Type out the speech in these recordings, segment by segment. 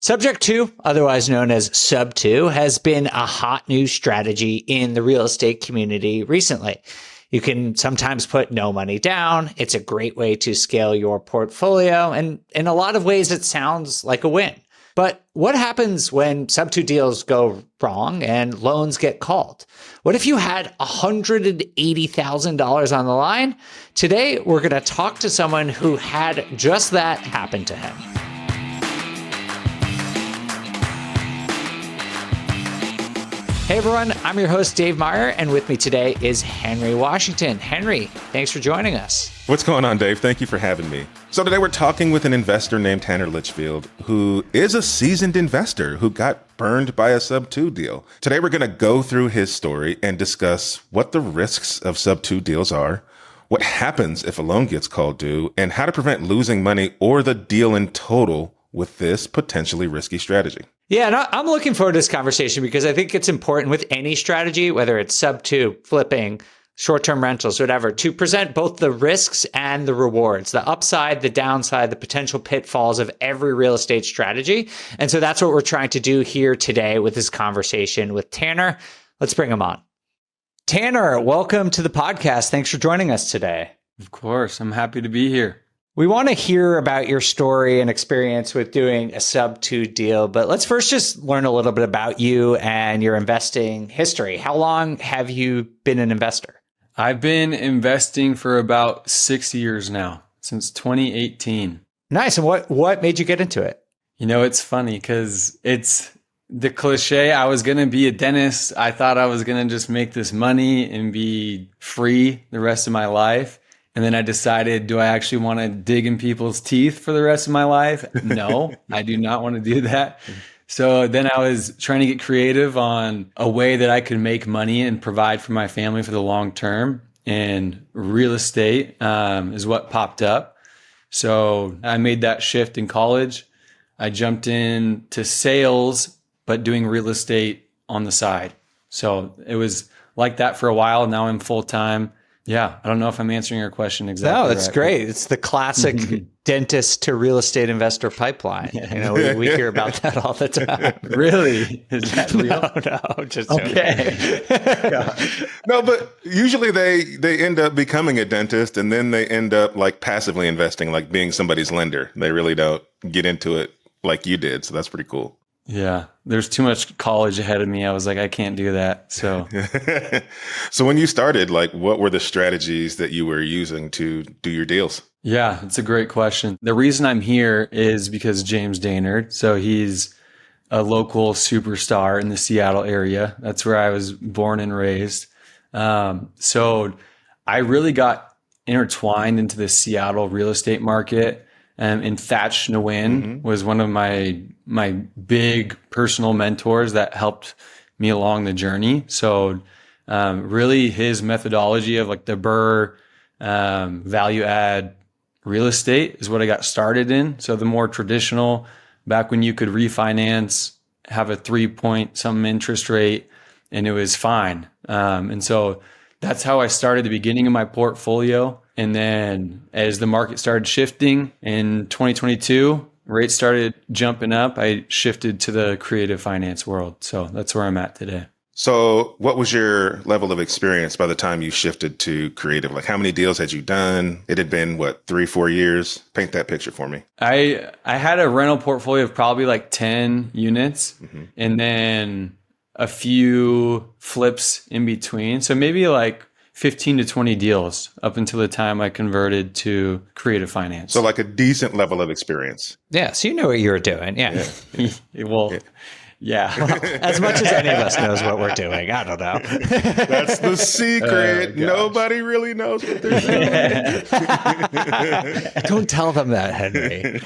Subject 2, otherwise known as Sub 2, has been a hot new strategy in the real estate community recently. You can sometimes put no money down. It's a great way to scale your portfolio, and in a lot of ways, it sounds like a win. But what happens when Sub 2 deals go wrong and loans get called? What if you had $180,000 on the line? Today, we're going to talk to someone who had just that happen to him. Hey everyone, I'm your host, Dave Meyer, and with me today is Henry Washington. Henry, thanks for joining us. What's going on, Dave? Thank you for having me. So today we're talking with an investor named Tanner Litchfield, who is a seasoned investor who got burned by a Sub 2 deal. Today we're going to go through his story and discuss what the risks of Sub 2 deals are, what happens if a loan gets called due, and how to prevent losing money or the deal in total with this potentially risky strategy. Yeah, and I'm looking forward to this conversation because I think it's important with any strategy, whether it's Sub 2, flipping, short-term rentals, whatever, to present both the risks and the rewards, the upside, the downside, the potential pitfalls of every real estate strategy. And so that's what we're trying to do here today with this conversation with Tanner. Let's bring him on. Tanner, welcome to the podcast. Thanks for joining us today. Of course, I'm happy to be here. We want to hear about your story and experience with doing a Sub 2 deal, but let's first just learn a little bit about you and your investing history. How long have you been an investor? I've been investing for about 6 years now, since 2018. Nice. And what made you get into it? You know, it's funny because it's the cliche. I was going to be a dentist. I thought I was going to just make this money and be free the rest of my life. And then I decided, do I actually want to dig in people's teeth for the rest of my life? No, I do not want to do that. So then I was trying to get creative on a way that I could make money and provide for my family for the long term. And real estate is what popped up. So I made that shift in college. I jumped into sales, but doing real estate on the side. So it was like that for a while. Now I'm full-time. Yeah, I don't know if I'm answering your question exactly. No, that's right. Great. It's the classic dentist to real estate investor pipeline. You know, we hear about that all the time. Really? Is that real? No, just okay. No, but usually they end up becoming a dentist and then they end up like passively investing, like being somebody's lender. They really don't get into it like you did. So that's pretty cool. Yeah, there's too much college ahead of me. I was like, I can't do that. So, so when you started, like, what were the strategies that you were using to do your deals? Yeah, it's a great question. The reason I'm here is because James Daynard. So he's a local superstar in the Seattle area. That's where I was born and raised. So I really got intertwined into the Seattle real estate market. And Thatch Nguyen was one of my big personal mentors that helped me along the journey. So really his methodology of like the Burr value add real estate is what I got started in. So the more traditional, back when you could refinance, have a 3-point something interest rate, and it was fine. And so that's how I started the beginning of my portfolio. And then as the market started shifting in 2022, rates started jumping up, I shifted to the creative finance world. So that's where I'm at today. So what was your level of experience by the time you shifted to creative? Like how many deals had you done? It had been, 3-4 years? Paint that picture for me. I had a rental portfolio of probably like 10 units and then a few flips in between. So maybe like 15 to 20 deals up until the time I converted to creative finance. So like a decent level of experience. Yeah, so you know what you were doing. Yeah. Well, yeah. Well, as much as any of us knows what we're doing. I don't know. That's the secret. Nobody really knows what they're doing. Don't tell them that, Henry.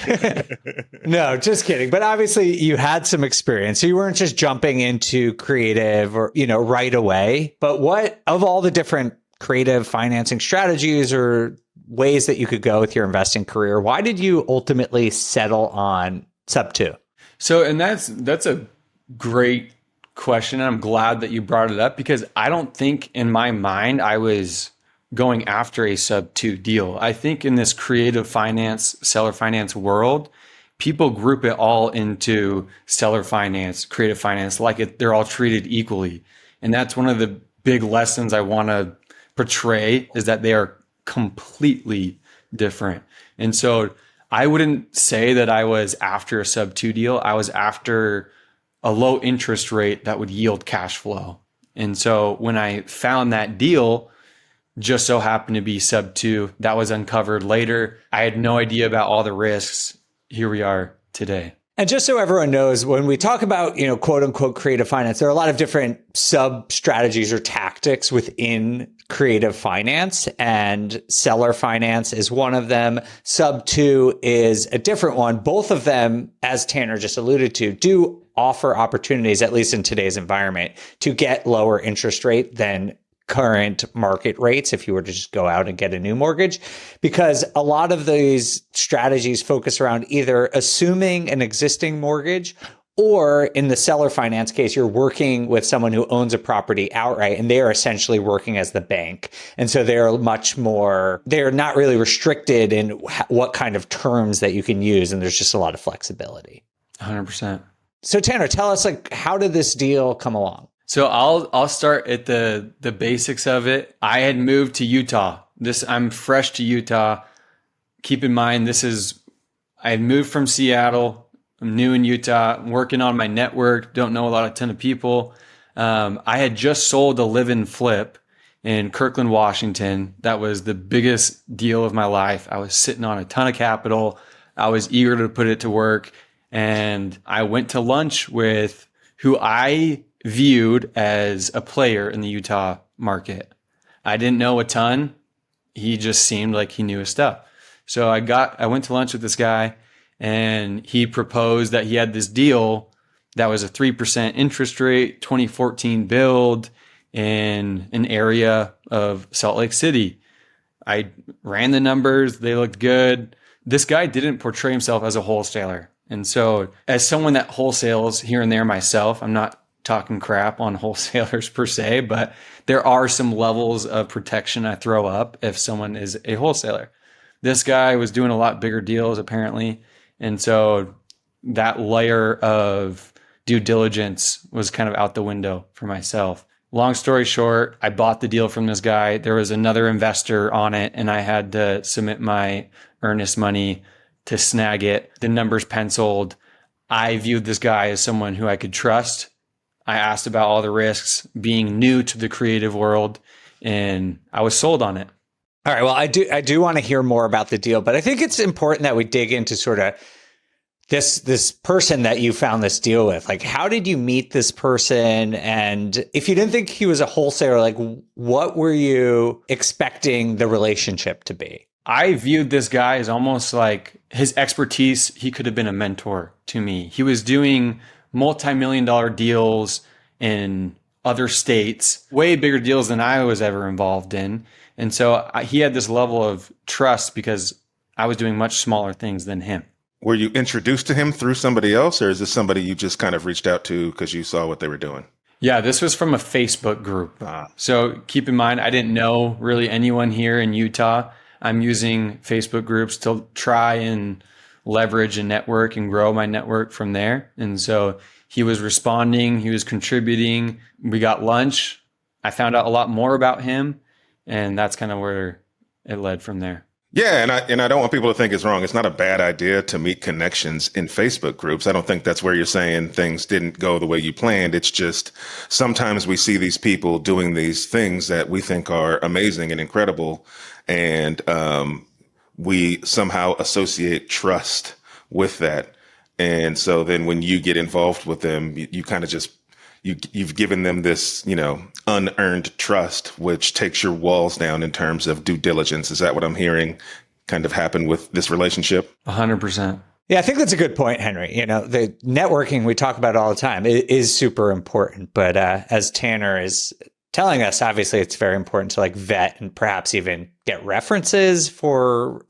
No, just kidding. But obviously you had some experience. So you weren't just jumping into creative or, right away. But what of all the different creative financing strategies or ways that you could go with your investing career, why did you ultimately settle on Sub 2? So, and that's a great question. I'm glad that you brought it up because I don't think in my mind I was going after a Sub 2 deal. I think in this creative finance, seller finance world, people group it all into seller finance, creative finance, they're all treated equally. And that's one of the big lessons I want to portray, is that they are completely different. And so I wouldn't say that I was after a sub 2 deal. I was after a low interest rate that would yield cash flow. And so when I found that deal, just so happened to be sub 2, that was uncovered later. I had no idea about all the risks. Here we are today. And just so everyone knows, when we talk about, quote unquote, creative finance, there are a lot of different sub strategies or tactics within creative finance, and seller finance is one of them. Sub 2 is a different one. Both of them, as Tanner just alluded to, do offer opportunities, at least in today's environment, to get lower interest rate than current market rates if you were to just go out and get a new mortgage, because a lot of these strategies focus around either assuming an existing mortgage, or in the seller finance case, you're working with someone who owns a property outright and they are essentially working as the bank. And so they're not really restricted in what kind of terms that you can use. And there's just a lot of flexibility. 100%. So Tanner, tell us, how did this deal come along? So I'll start at the basics of it. I had moved to Utah. I'm fresh to Utah. Keep in mind, I had moved from Seattle. I'm new in Utah. I'm working on my network. Don't know a ton of people. I had just sold a live-in flip in Kirkland, Washington. That was the biggest deal of my life. I was sitting on a ton of capital. I was eager to put it to work. And I went to lunch with who I viewed as a player in the Utah market. I didn't know a ton. He just seemed like he knew his stuff. So I went to lunch with this guy, and he proposed that he had this deal that was a 3% interest rate, 2014 build in an area of Salt Lake City. I ran the numbers. They looked good. This guy didn't portray himself as a wholesaler. And so as someone that wholesales here and there myself, I'm not talking crap on wholesalers per se, but there are some levels of protection I throw up if someone is a wholesaler. This guy was doing a lot bigger deals apparently. And so that layer of due diligence was kind of out the window for myself. Long story short, I bought the deal from this guy. There was another investor on it, and I had to submit my earnest money to snag it. The numbers penciled. I viewed this guy as someone who I could trust. I asked about all the risks, being new to the creative world, and I was sold on it. All right. Well, I do want to hear more about the deal, but I think it's important that we dig into sort of this person that you found this deal with. How did you meet this person? And if you didn't think he was a wholesaler, what were you expecting the relationship to be? I viewed this guy as almost like his expertise. He could have been a mentor to me. He was doing multi-million-dollar deals in other states, way bigger deals than I was ever involved in. And so he had this level of trust because I was doing much smaller things than him. Were you introduced to him through somebody else, or is this somebody you just kind of reached out to because you saw what they were doing? Yeah, this was from a Facebook group. So keep in mind, I didn't know really anyone here in Utah. I'm using Facebook groups to try and leverage a network and grow my network from there. And so he was responding, he was contributing. We got lunch. I found out a lot more about him, and that's kind of where it led from there. Yeah, and I don't want people to think it's wrong. It's not a bad idea to meet connections in Facebook groups. I don't think that's where you're saying things didn't go the way you planned. It's just sometimes we see these people doing these things that we think are amazing and incredible, and we somehow associate trust with that. And so then when you get involved with them, you kind of just, you've given them this, unearned trust, which takes your walls down in terms of due diligence. Is that what I'm hearing kind of happen with this relationship? 100%. Yeah, I think that's a good point, Henry. The networking we talk about all the time is super important. But as Tanner is telling us, obviously, it's very important to vet and perhaps even get references for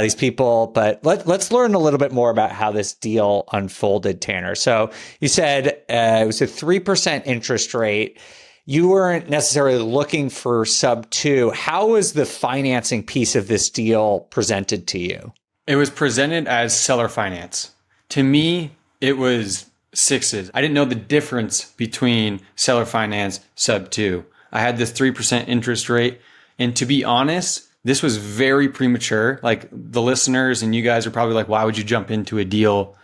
these people. But let's learn a little bit more about how this deal unfolded, Tanner. So you said it was a 3% interest rate. You weren't necessarily looking for sub 2. How was the financing piece of this deal presented to you? It was presented as seller finance. To me, it was sixes. I didn't know the difference between seller finance, sub two. I had this 3% interest rate. And to be honest, this was very premature. Like the listeners and you guys are probably like, why would you jump into a deal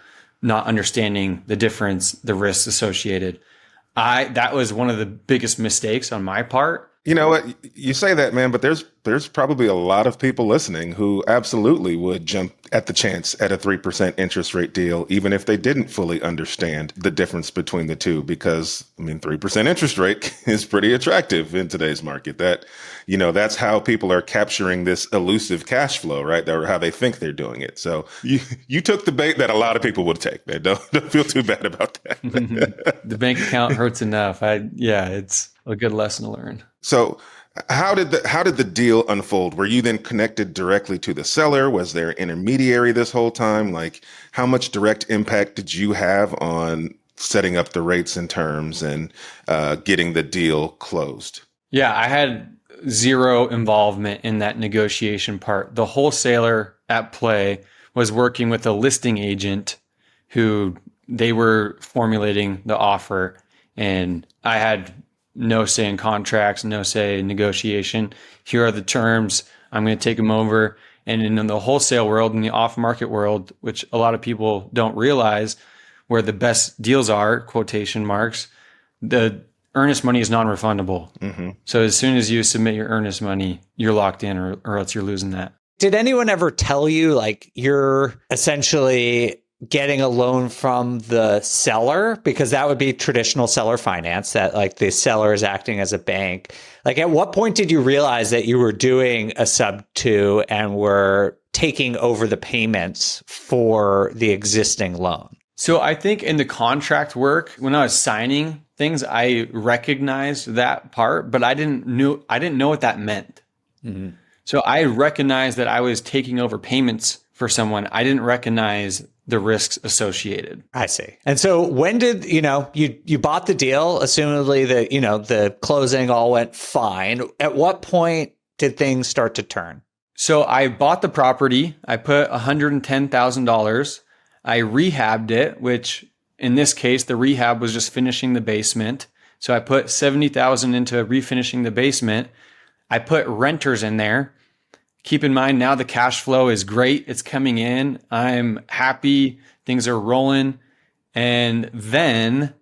not understanding the difference, the risks associated? That was one of the biggest mistakes on my part. You know what? You say that, man, but there's probably a lot of people listening who absolutely would jump at the chance at a 3% interest rate deal, even if they didn't fully understand the difference between the two. Because, I mean, 3% interest rate is pretty attractive in today's market. That's how people are capturing this elusive cash flow, right? Or how they think they're doing it. So you took the bait that a lot of people would take, man. Don't feel too bad about that. The bank account hurts enough. It's a good lesson to learn. So how did the deal unfold? Were you then connected directly to the seller? Was there an intermediary this whole time? Like, how much direct impact did you have on setting up the rates and terms and getting the deal closed? Yeah, I had zero involvement in that negotiation part. The wholesaler at play was working with a listing agent who they were formulating the offer, and I had no say in contracts, no say in negotiation. Here are the terms. I'm going to take them over. And in the wholesale world, in the off-market world, which a lot of people don't realize, where the best deals are, quotation marks, the earnest money is non-refundable. Mm-hmm. So as soon as you submit your earnest money, you're locked in or else you're losing that. Did anyone ever tell you, like, you're essentially getting a loan from the seller? Because that would be traditional seller finance, that like the seller is acting as a bank. Like, at what point did you realize that you were doing a sub two and were taking over the payments for the existing loan? So I think in the contract work, when I was signing things, I recognized that part, but I didn't know what that meant. Mm-hmm. So I recognized that I was taking over payments for someone. I didn't recognize the risks associated. I see. And so when did, you bought the deal, assumedly that, the closing all went fine. At what point did things start to turn? So I bought the property. I put $110,000. I rehabbed it, which in this case, the rehab was just finishing the basement. So I put $70,000 into refinishing the basement. I put renters in there. Keep in mind, now the cash flow is great. It's coming in. I'm happy. Things are rolling. And then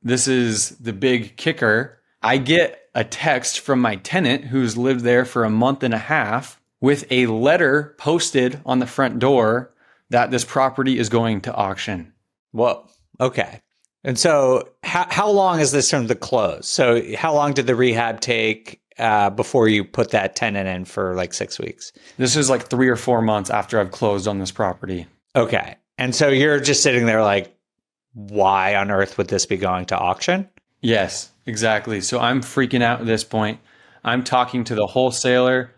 this is the big kicker. I get a text from my tenant who's lived there for a month and a half with a letter posted on the front door that this property is going to auction. Whoa. Okay. And so how long is this from the close? So how long did the rehab take before you put that tenant in for like 6 weeks? This is like 3 or 4 months after I've closed on this property. Okay. And so you're just sitting there like, why on earth would this be going to auction? Yes, exactly. So I'm freaking out at this point. I'm talking to the wholesaler.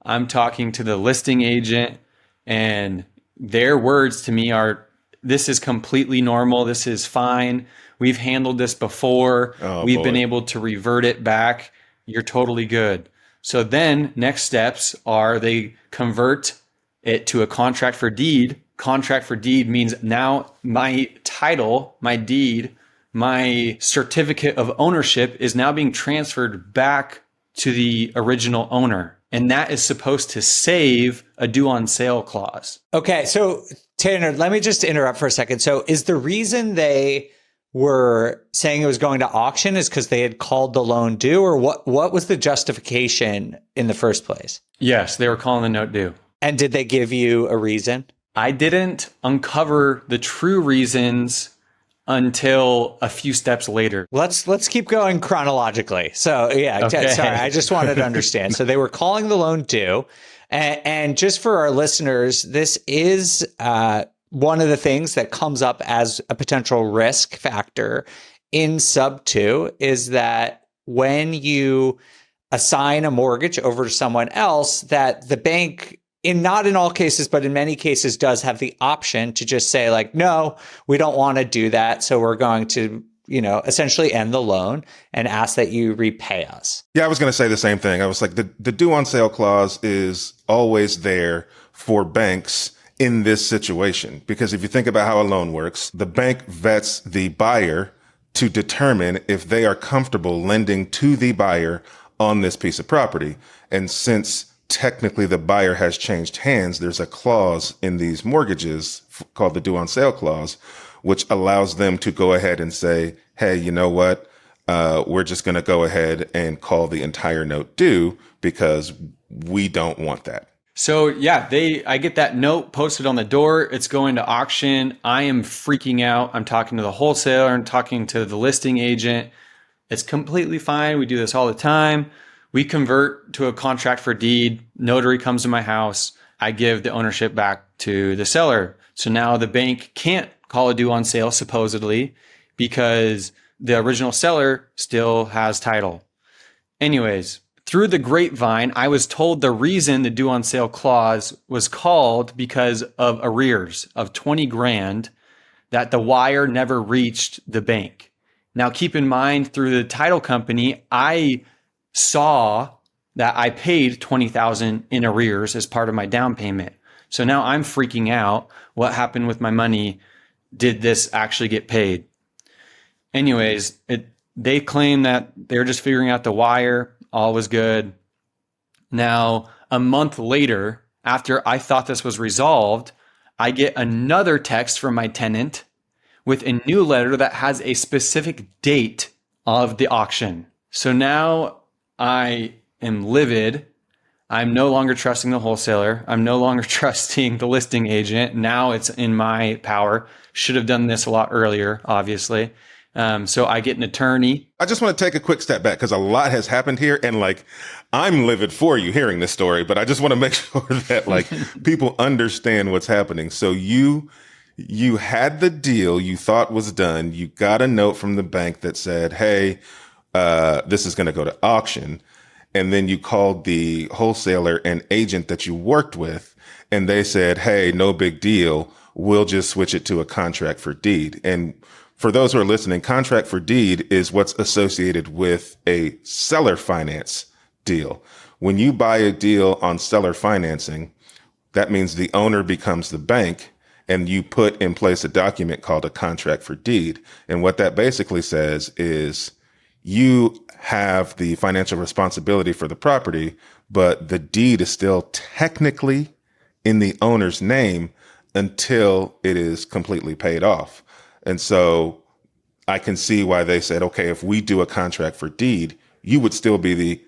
I'm talking to the listing agent, and their words to me are, this is completely normal. This is fine. We've handled this before. We've been able to revert it back. You're totally good. So then next steps are they convert it to a contract for deed. Contract for deed means now my title, my deed, my certificate of ownership is now being transferred back to the original owner. And that is supposed to save a due on sale clause. Okay. So Tanner, let me just interrupt for a second. So is the reason they were saying it was going to auction is because they had called the loan due, or what was the justification in the first place? Yes, they were calling the note due. And did they give you a reason? I didn't uncover the true reasons until a few steps later. Let's keep going chronologically. So yeah, okay. Sorry, I just wanted to understand. So they were calling the loan due. And just for our listeners, this is one of the things that comes up as a potential risk factor in sub 2 is that when you assign a mortgage over to someone else, that the bank, not in all cases, but in many cases, does have the option to just say like, no, we don't want to do that. So we're going to, essentially end the loan and ask that you repay us. Yeah, I was going to say the same thing. I was like, the due on sale clause is always there for banks in this situation? Because if you think about how a loan works, the bank vets the buyer to determine if they are comfortable lending to the buyer on this piece of property. And since technically the buyer has changed hands, there's a clause in these mortgages called the due on sale clause, which allows them to go ahead and say, hey, you know what? We're just going to go ahead and call the entire note due because we don't want that. So yeah, I get that note posted on the door. It's going to auction. I am freaking out. I'm talking to the wholesaler. I'm talking to the listing agent. It's completely fine. We do this all the time. We convert to a contract for deed. Notary comes to my house. I give the ownership back to the seller. So now the bank can't call a due on sale supposedly because the original seller still has title. Anyways, through the grapevine, I was told the reason the due on sale clause was called because of arrears of 20 grand that the wire never reached the bank. Now, keep in mind, through the title company, I saw that I paid $20,000 in arrears as part of my down payment. So now I'm freaking out. What happened with my money? Did this actually get paid? Anyways, they claim that they're just figuring out the wire. All was good. Now, a month later, after I thought this was resolved, I get another text from my tenant with a new letter that has a specific date of the auction. So now I am livid. I'm no longer trusting the wholesaler. I'm no longer trusting the listing agent. Now it's in my power. Should have done this a lot earlier, obviously. So I get an attorney. I just want to take a quick step back because a lot has happened here. And I'm livid for you hearing this story, but I just want to make sure that people understand what's happening. So you had the deal you thought was done. You got a note from the bank that said, hey, this is going to go to auction. And then you called the wholesaler and agent that you worked with, and they said, hey, no big deal. We'll just switch it to a contract for deed. And for those who are listening, contract for deed is what's associated with a seller finance deal. When you buy a deal on seller financing, that means the owner becomes the bank, and you put in place a document called a contract for deed. And what that basically says is you have the financial responsibility for the property, but the deed is still technically in the owner's name until it is completely paid off. And so I can see why they said, okay, if we do a contract for deed, you would still be the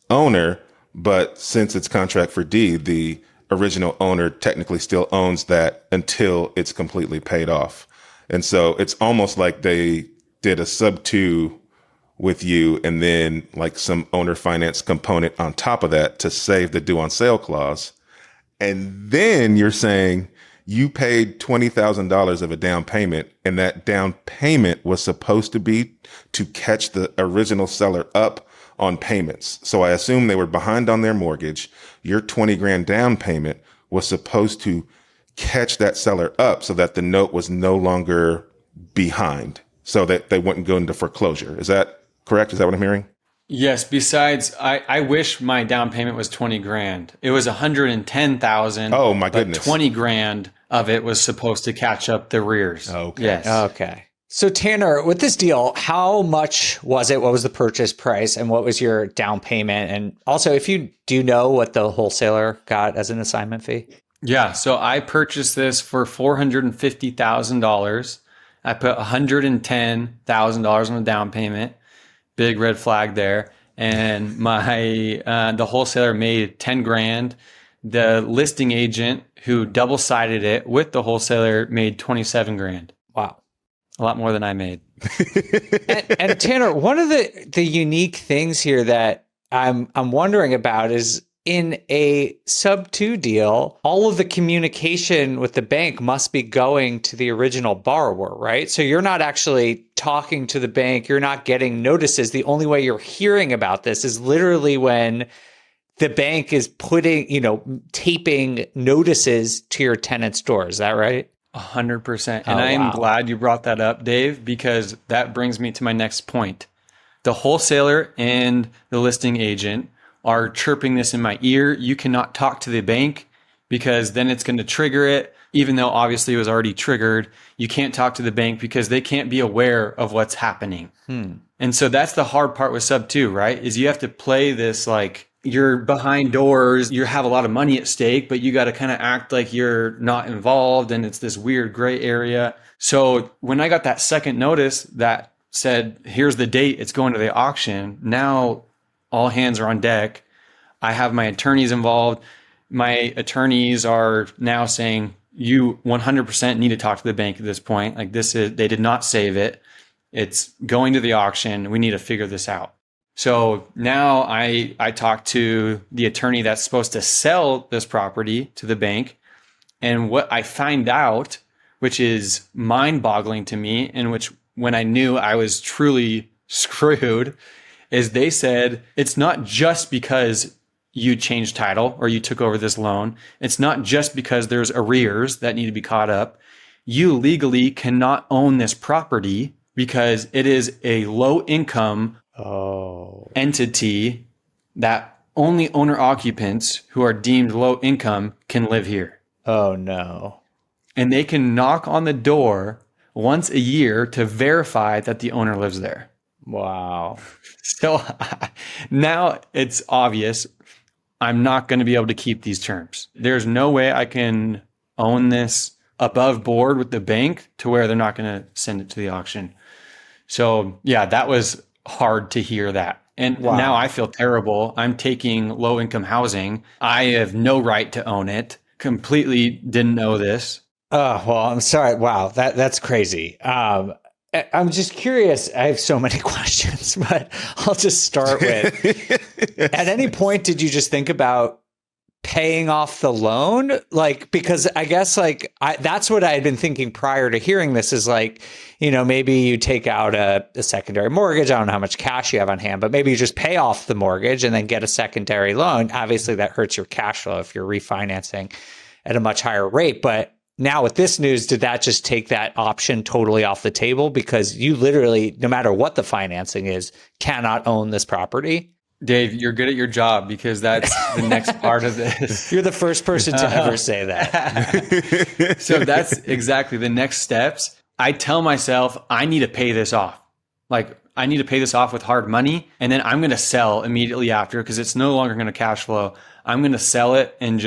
owner, but since it's contract for deed, the original owner technically still owns that until it's completely paid off. And so it's almost like they did a sub-2 with you and then some owner finance component on top of that to save the due on sale clause. And then you're saying you paid $20,000 of a down payment, and that down payment was supposed to be to catch the original seller up on payments. So I assume they were behind on their mortgage. Your 20 grand down payment was supposed to catch that seller up so that the note was no longer behind, so that they wouldn't go into foreclosure. Is that correct? Is that what I'm hearing? Yes. Besides, I wish my down payment was 20 grand. It was 110,000. Oh my goodness. 20 grand of it was supposed to catch up the arrears. Okay. Yes. Okay. So Tanner, with this deal, how much was it? What was the purchase price and what was your down payment? And also, if you do know what the wholesaler got as an assignment fee? Yeah. So I purchased this for $450,000. I put $110,000 on the down payment. Big red flag there. And the wholesaler made 10 grand. The listing agent who double-sided it with the wholesaler made 27 grand. Wow. A lot more than I made. and Tanner, one of the unique things here that I'm wondering about is in a sub-2 deal, all of the communication with the bank must be going to the original borrower, right? So you're not actually talking to the bank. You're not getting notices. The only way you're hearing about this is literally when the bank is taping notices to your tenant's door. Is that right? 100%. And I am glad you brought that up, Dave, because that brings me to my next point. The wholesaler and the listing agent are chirping this in my ear. You cannot talk to the bank. because then it's going to trigger it, even though obviously it was already triggered. You can't talk to the bank because they can't be aware of what's happening. And so that's the hard part with sub 2, right? Is you have to play this like you're behind doors, you have a lot of money at stake, but you got to kind of act like you're not involved, and it's this weird gray area. So when I got that second notice that said, here's the date, it's going to the auction, now all hands are on deck. I have my attorneys involved. My attorneys are now saying, you 100% need to talk to the bank at this point. Like they did not save it. It's going to the auction. We need to figure this out. So now I talked to the attorney that's supposed to sell this property to the bank. And what I find out, which is mind boggling to me, and which when I knew I was truly screwed, is they said, it's not just because you changed title or you took over this loan. It's not just because there's arrears that need to be caught up. You legally cannot own this property because it is a low income entity that only owner occupants who are deemed low income can live here. Oh, no. And they can knock on the door once a year to verify that the owner lives there. Wow. So now it's obvious I'm not going to be able to keep these terms. There's no way I can own this above board with the bank to where they're not going to send it to the auction. So yeah, that was hard to hear that. And now I feel terrible. I'm taking low income housing. I have no right to own it. Completely didn't know this. Oh, well, I'm sorry. Wow. That's crazy. I'm just curious. I have so many questions, but I'll just start with, at any point, did you just think about paying off the loan? Like, because I guess like that's what I had been thinking prior to hearing this is like, maybe you take out a secondary mortgage. I don't know how much cash you have on hand, but maybe you just pay off the mortgage and then get a secondary loan. Obviously that hurts your cash flow if you're refinancing at a much higher rate. But now with this news, did that just take that option totally off the table? Because you literally, no matter what the financing is, cannot own this property. Dave, you're good at your job because that's the next part of this. You're the first person to ever say that. So that's exactly the next steps. I tell myself, I need to pay this off. Like I need to pay this off with hard money. And then I'm going to sell immediately after because it's no longer going to cash flow. I'm going to sell it and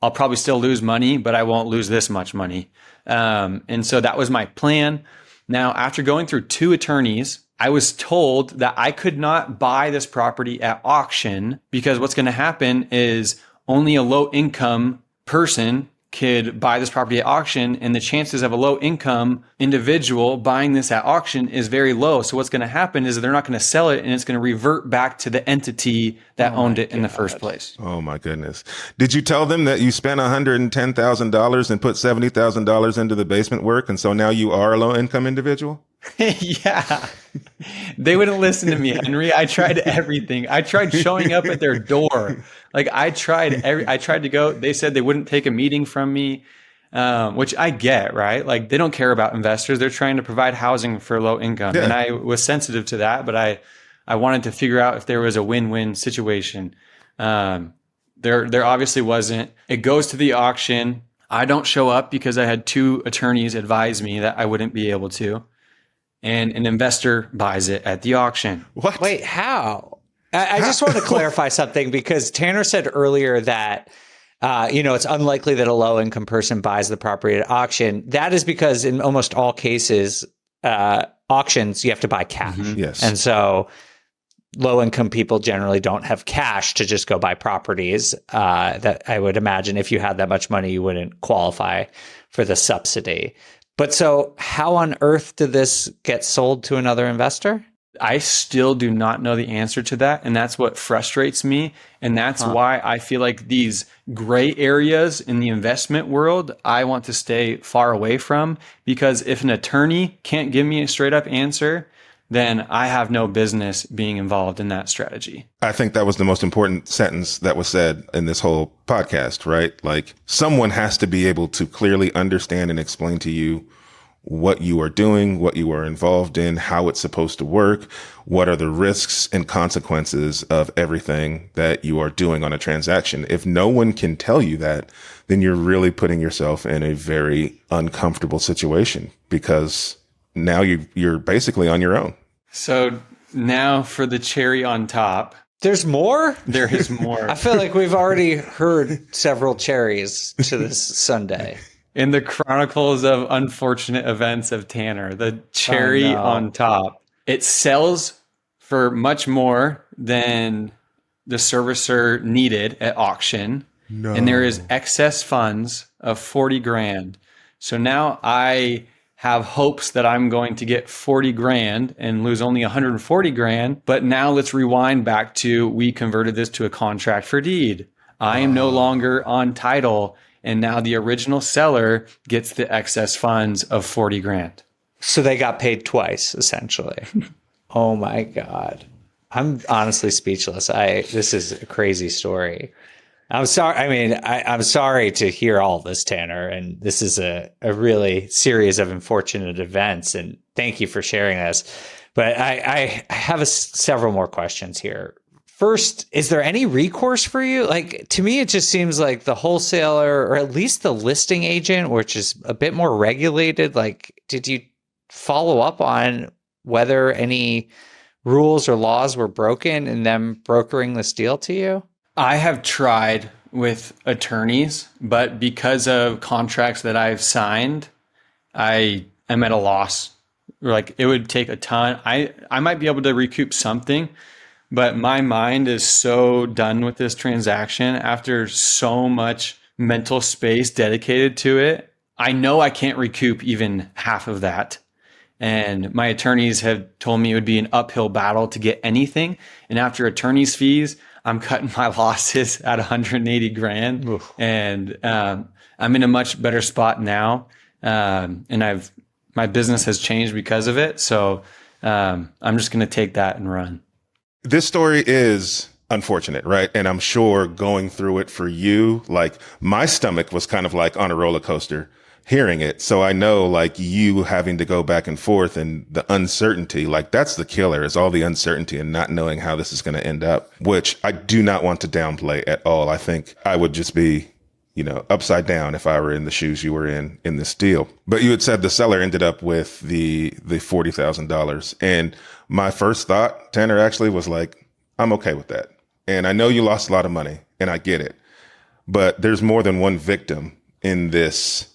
I'll probably still lose money, but I won't lose this much money. And so that was my plan. Now, after going through 2 attorneys, I was told that I could not buy this property at auction because what's going to happen is only a low income person could buy this property at auction, and the chances of a low income individual buying this at auction is very low. So what's going to happen is they're not going to sell it, and it's going to revert back to the entity that owned it in the first place. Oh my goodness. Did you tell them that you spent $110,000 and put $70,000 into the basement work, and so now you are a low income individual? Yeah. They wouldn't listen to me, Henry. I tried everything. I tried showing up at their door. Like I tried to go. They said they wouldn't take a meeting from me, which I get, right? Like they don't care about investors. They're trying to provide housing for low income. Yeah. And I was sensitive to that, but I wanted to figure out if there was a win-win situation. There obviously wasn't. It goes to the auction. I don't show up because I had 2 attorneys advise me that I wouldn't be able to. And an investor buys it at the auction. What? Wait, how? I just want to clarify something because Tanner said earlier that, it's unlikely that a low income person buys the property at auction. That is because in almost all cases, auctions, you have to buy cash. Mm-hmm. Yes. And so low income people generally don't have cash to just go buy properties. That I would imagine if you had that much money, you wouldn't qualify for the subsidy. But so how on earth did this get sold to another investor? I still do not know the answer to that. And that's what frustrates me. And that's why I feel like these gray areas in the investment world, I want to stay far away from, because if an attorney can't give me a straight up answer, then I have no business being involved in that strategy. I think that was the most important sentence that was said in this whole podcast, right? Like someone has to be able to clearly understand and explain to you what you are doing, what you are involved in, how it's supposed to work, what are the risks and consequences of everything that you are doing on a transaction. If no one can tell you that, then you're really putting yourself in a very uncomfortable situation, because now you're basically on your own. So now for the cherry on top. There's more? There is more. I feel like we've already heard several cherries to this Sunday. In the chronicles of unfortunate events of Tanner, the cherry on top, it sells for much more than the servicer needed at auction. No. And there is excess funds of 40 grand. So now I have hopes that I'm going to get 40 grand and lose only 140 grand. But now let's rewind back to, we converted this to a contract for deed. I am no longer on title. And now the original seller gets the excess funds of 40 grand. So they got paid twice, essentially. Oh my God. I'm honestly speechless. This is a crazy story. I'm sorry. I mean, I'm sorry to hear all this, Tanner. And this is a really series of unfortunate events. And thank you for sharing this. But I have several more questions here. First, is there any recourse for you? Like, to me, it just seems like the wholesaler, or at least the listing agent, which is a bit more regulated. Like, did you follow up on whether any rules or laws were broken in them brokering this deal to you? I have tried with attorneys, but because of contracts that I've signed, I am at a loss. Like, it would take a ton. I might be able to recoup something, but my mind is so done with this transaction after so much mental space dedicated to it. I know I can't recoup even half of that. And my attorneys have told me it would be an uphill battle to get anything. And after attorney's fees, I'm cutting my losses at 180 grand. Oof. And I'm in a much better spot now. And my business has changed because of it. So I'm just going to take that and run. This story is unfortunate, right? And I'm sure going through it for you, like, my stomach was kind of like on a roller coaster hearing it. So I know, like, you having to go back and forth and the uncertainty, like, that's the killer, is all the uncertainty and not knowing how this is going to end up, which I do not want to downplay at all. I think I would just be, upside down if I were in the shoes you were in this deal. But you had said the seller ended up with the $40,000. And my first thought, Tanner, actually was like, I'm okay with that. And I know you lost a lot of money, and I get it. But there's more than one victim in this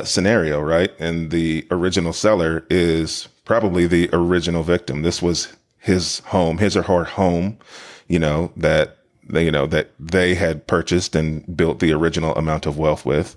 scenario, right? And the original seller is probably the original victim. This was his home, his or her home, that they had purchased and built the original amount of wealth with,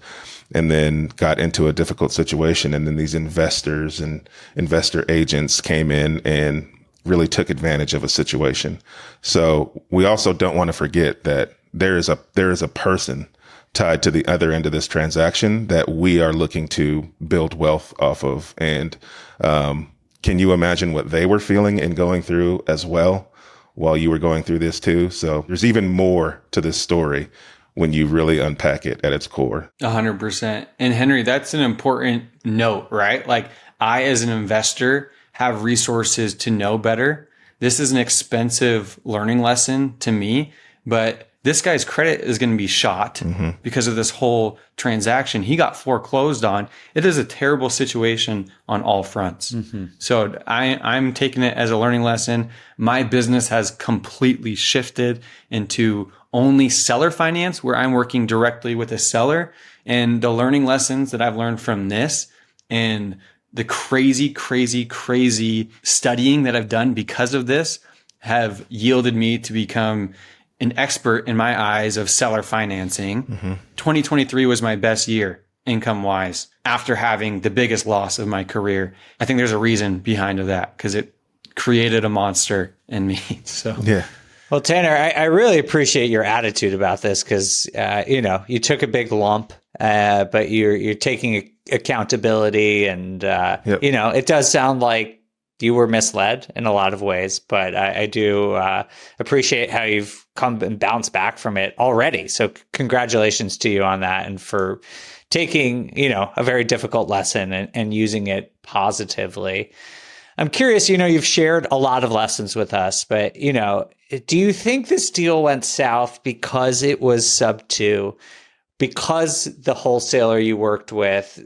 and then got into a difficult situation. And then these investors and investor agents came in and really took advantage of a situation. So we also don't want to forget that there is a person tied to the other end of this transaction that we are looking to build wealth off of. And can you imagine what they were feeling and going through as well while you were going through this too? So there's even more to this story when you really unpack it at its core. 100%. And Henry, that's an important note, right? Like, I, as an investor, have resources to know better. This is an expensive learning lesson to me, but this guy's credit is going to be shot because of this whole transaction. He got foreclosed on. It is a terrible situation on all fronts. So I'm taking it as a learning lesson. My business has completely shifted into only seller finance, where I'm working directly with a seller. And the learning lessons that I've learned from this and the crazy studying that I've done because of this have yielded me to become an expert in my eyes of seller financing. 2023 was my best year income wise after having the biggest loss of my career. I think there's a reason behind that, because it created a monster in me. So yeah. Well, Tanner, I really appreciate your attitude about this, because you took a big lump, but you're taking accountability, and it does sound like you were misled in a lot of ways, but I do appreciate how you've come and bounced back from it already. So congratulations to you on that, and for taking, a very difficult lesson and using it positively. I'm curious, you've shared a lot of lessons with us, but, do you think this deal went south because it was sub 2, because the wholesaler you worked with,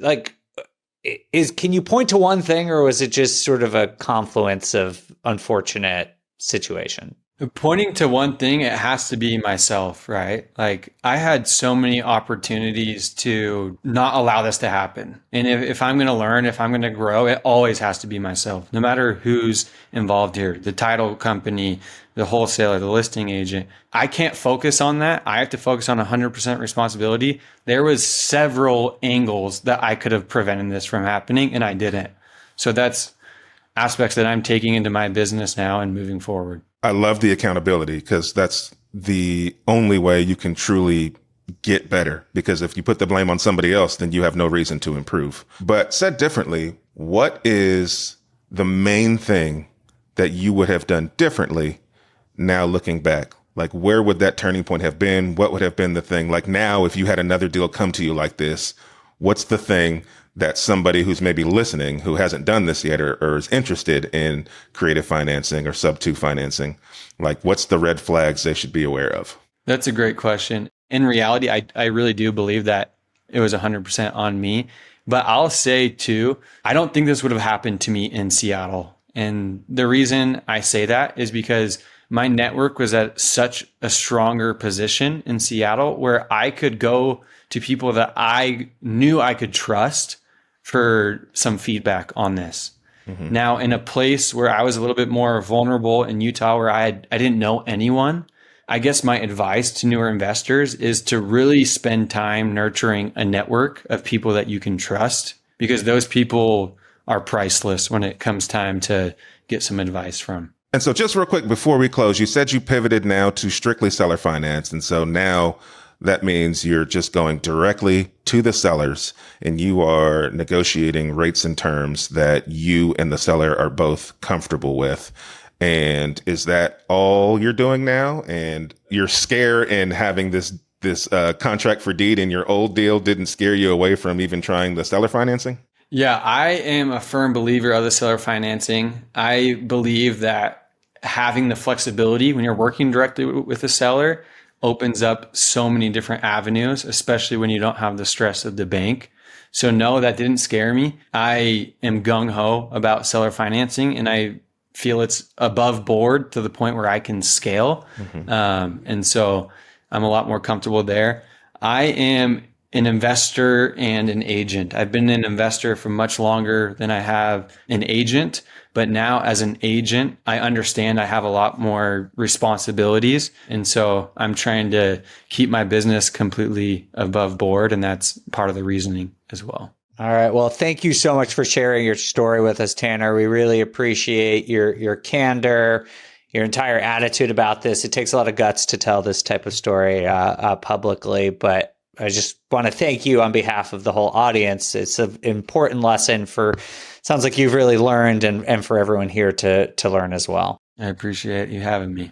can you point to one thing, or was it just sort of a confluence of unfortunate situation? Pointing to one thing, it has to be myself, right? I had so many opportunities to not allow this to happen. And if I'm going to learn, if I'm going to grow, it always has to be myself, no matter who's involved here, the title company, the wholesaler, the listing agent. I can't focus on that. I have to focus on 100% responsibility. There was several angles that I could have prevented this from happening, and I didn't. So that's aspects that I'm taking into my business now and moving forward. I love the accountability, because that's the only way you can truly get better. Because if you put the blame on somebody else, then you have no reason to improve. But said differently, what is the main thing that you would have done differently now looking back? Where would that turning point have been? What would have been the thing? Now, if you had another deal come to you like this, what's the thing that somebody who's maybe listening, who hasn't done this yet, or is interested in creative financing or sub 2 financing, what's the red flags they should be aware of? That's a great question. In reality, I really do believe that it was 100% on me. But I'll say too, I don't think this would have happened to me in Seattle. And the reason I say that is because my network was at such a stronger position in Seattle, where I could go to people that I knew I could trust for some feedback on this. Mm-hmm. Now, in a place where I was a little bit more vulnerable in Utah, where I didn't know anyone, I guess my advice to newer investors is to really spend time nurturing a network of people that you can trust, because those people are priceless when it comes time to get some advice from. And so just real quick before we close, you said you pivoted now to strictly seller finance. And so now that means you're just going directly to the sellers, and you are negotiating rates and terms that you and the seller are both comfortable with. And is that all you're doing now? And your scare in having this contract for deed in your old deal didn't scare you away from even trying the seller financing? Yeah, I am a firm believer of the seller financing. I believe that having the flexibility when you're working directly with the seller opens up so many different avenues, especially when you don't have the stress of the bank. So no, that didn't scare me. I am gung-ho about seller financing, and I feel it's above board to the point where I can scale. Mm-hmm. And so I'm a lot more comfortable there. I am an investor and an agent. I've been an investor for much longer than I have an agent, but now as an agent, I understand I have a lot more responsibilities. And so I'm trying to keep my business completely above board. And that's part of the reasoning as well. All right. Well, thank you so much for sharing your story with us, Tanner. We really appreciate your candor, your entire attitude about this. It takes a lot of guts to tell this type of story publicly, but I just want to thank you on behalf of the whole audience. It's an important lesson sounds like you've really learned, and for everyone here to learn as well. I appreciate you having me.